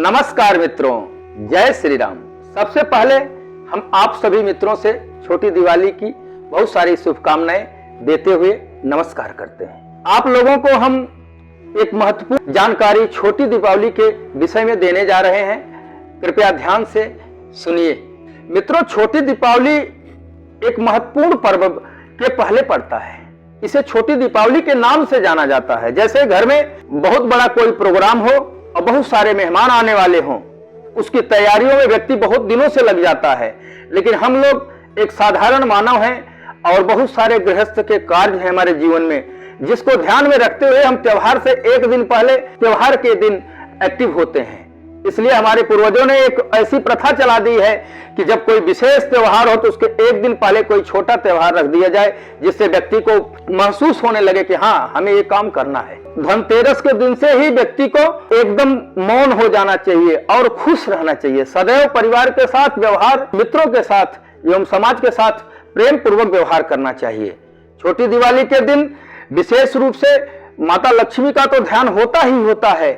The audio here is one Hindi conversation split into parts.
नमस्कार मित्रों, जय श्री राम। सबसे पहले हम आप सभी मित्रों से छोटी दिवाली की बहुत सारी शुभकामनाएं देते हुए नमस्कार करते हैं। आप लोगों को हम एक महत्वपूर्ण जानकारी छोटी दीपावली के विषय में देने जा रहे हैं। कृपया ध्यान से सुनिए। मित्रों, छोटी दीपावली एक महत्वपूर्ण पर्व के पहले पड़ता है। इसे छोटी दीपावली के नाम से जाना जाता है। जैसे घर में बहुत बड़ा कोई प्रोग्राम हो और बहुत सारे मेहमान आने वाले हों, उसकी तैयारियों में व्यक्ति बहुत दिनों से लग जाता है। लेकिन हम लोग एक साधारण मानव हैं और बहुत सारे गृहस्थ के कार्य हैं हमारे जीवन में, जिसको ध्यान में रखते हुए हम त्योहार से एक दिन पहले त्योहार के दिन एक्टिव होते हैं। इसलिए हमारे पूर्वजों ने एक ऐसी प्रथा चला दी है कि जब कोई विशेष त्योहार हो तो उसके एक दिन पहले कोई छोटा त्योहार रख दिया जाए, जिससे व्यक्ति को महसूस होने लगे कि हाँ, हमें ये काम करना है। धनतेरस के दिन से ही व्यक्ति को एकदम मौन हो जाना चाहिए और खुश रहना चाहिए। सदैव परिवार के साथ व्यवहार, मित्रों के साथ एवं समाज के साथ प्रेम पूर्वक व्यवहार करना चाहिए। छोटी दिवाली के दिन विशेष रूप से माता लक्ष्मी का तो ध्यान होता ही होता है,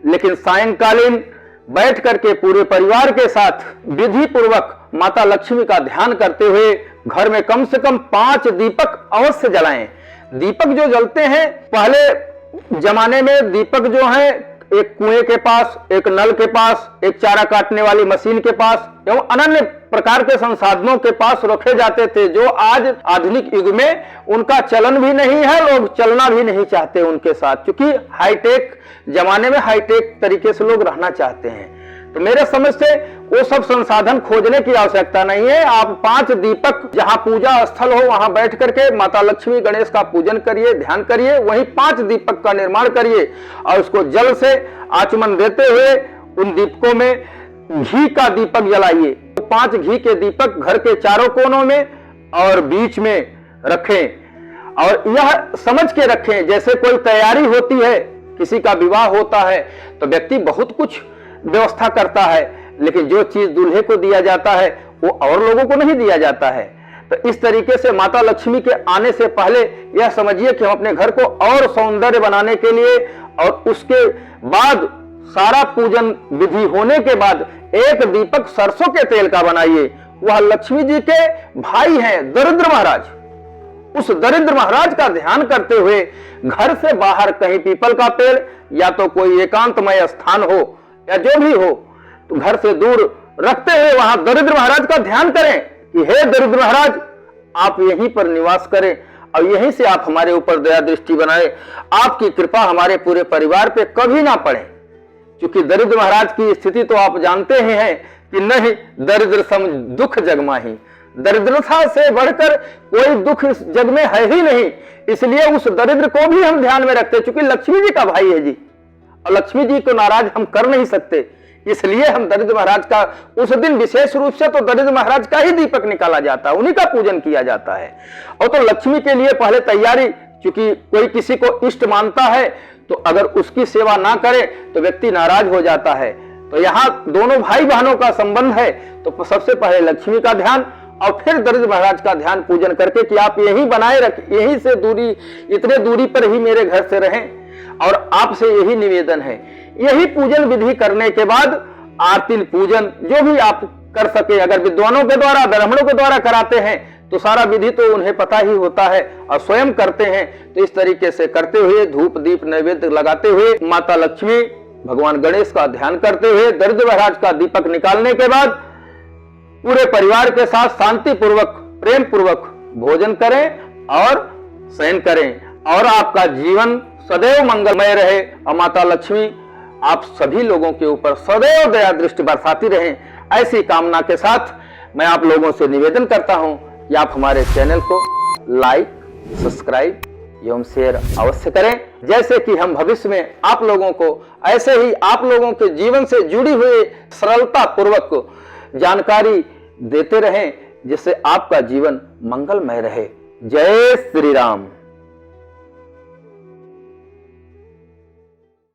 लेकिन सायंकालीन बैठ करके पूरे परिवार के साथ विधि पूर्वक माता लक्ष्मी का ध्यान करते हुए घर में कम से कम 5 दीपक अवश्य जलाएं। दीपक जो जलते हैं, पहले जमाने में दीपक जो है एक कुएं के पास, एक नल के पास, एक चारा काटने वाली मशीन के पास एवं अनन्य प्रकार के संसाधनों के पास रखे जाते थे, जो आज आधुनिक युग में उनका चलन भी नहीं है। लोग चलना भी नहीं चाहते उनके साथ, क्योंकि हाईटेक जमाने में हाईटेक तरीके से लोग रहना चाहते हैं। तो मेरे समझ से वो सब संसाधन खोजने की आवश्यकता नहीं है। आप 5 दीपक जहां पूजा स्थल हो वहां बैठ करके माता लक्ष्मी गणेश का पूजन करिए, ध्यान करिए, वहीं 5 दीपक का निर्माण करिए और उसको जल से आचमन देते हुए उन दीपकों में घी का दीपक जलाइए। तो 5 घी के दीपक घर के चारों कोनों में और बीच में रखें और यह समझ के रखें जैसे कोई तैयारी होती है, किसी का विवाह होता है तो व्यक्ति बहुत कुछ व्यवस्था करता है, लेकिन जो चीज दूल्हे को दिया जाता है वो और लोगों को नहीं दिया जाता है। तो इस तरीके से माता लक्ष्मी के आने से पहले यह समझिए कि हम अपने घर को और सौंदर्य बनाने के लिए और उसके बाद सारा पूजन विधि होने के बाद एक दीपक सरसों के तेल का बनाइए। वह लक्ष्मी जी के भाई हैं दरिद्र महाराज। उस दरिद्र महाराज का ध्यान करते हुए घर से बाहर कहीं पीपल का पेड़ या तो कोई एकांतमय स्थान हो या जो भी हो, तो घर से दूर रखते हुए वहां दरिद्र महाराज का ध्यान करें कि हे दरिद्र महाराज, आप यहीं पर निवास करें और यहीं से आप हमारे ऊपर दया दृष्टि बनाए। आपकी कृपा हमारे पूरे परिवार पे कभी ना पड़े। क्योंकि दरिद्र महाराज की स्थिति तो आप जानते ही हैं कि नहीं दरिद्र सम दुख जग माही। दरिद्रता से बढ़कर कोई दुख इस जग में है ही नहीं। इसलिए उस दरिद्र को भी हम ध्यान में रखते हैं, क्योंकि लक्ष्मी जी का भाई है जी, और लक्ष्मी जी को नाराज हम कर नहीं सकते। इसलिए हम दरिद्र महाराज का उस दिन विशेष रूप से तो दरिद्र महाराज का ही दीपक निकाला जाता है, उन्हीं का पूजन किया जाता है। और तो लक्ष्मी के लिए पहले तैयारी, क्योंकि कोई किसी को इष्ट मानता है तो अगर उसकी सेवा ना करे तो व्यक्ति नाराज हो जाता है। तो यहाँ दोनों भाई बहनों का संबंध है, तो सबसे पहले लक्ष्मी का ध्यान और फिर दरिद्र महाराज का ध्यान पूजन करके कि आप यही बनाए रखें, यहीं से दूरी, इतने दूरी पर ही मेरे घर से रहें और आपसे यही निवेदन है। यही पूजन विधि करने के बाद आरती पूजन जो भी आप कर सके, अगर विद्वानों के द्वारा, ब्राह्मणों के द्वारा कराते हैं तो सारा विधि तो उन्हें पता ही होता है और स्वयं करते हैं। तो इस तरीके से करते हुए धूप दीप नैवेद्य लगाते हुए माता लक्ष्मी, भगवान गणेश का ध्यान करते हुए दरिद्र महाराज का दीपक निकालने के बाद पूरे परिवार के साथ शांति पूर्वक, प्रेम पूर्वक भोजन करें और शयन करें और आपका जीवन सदैव मंगलमय रहे और माता लक्ष्मी आप सभी लोगों के ऊपर सदैव दया दृष्टि बरसाती रहें। ऐसी कामना के साथ मैं आप लोगों से निवेदन करता हूं कि आप हमारे चैनल को लाइक, सब्सक्राइब एवं शेयर अवश्य करें, जैसे कि हम भविष्य में आप लोगों को ऐसे ही आप लोगों के जीवन से जुड़ी हुई सरलता पूर्वक जानकारी देते रहें, जिससे आपका जीवन मंगलमय रहे। जय श्री राम।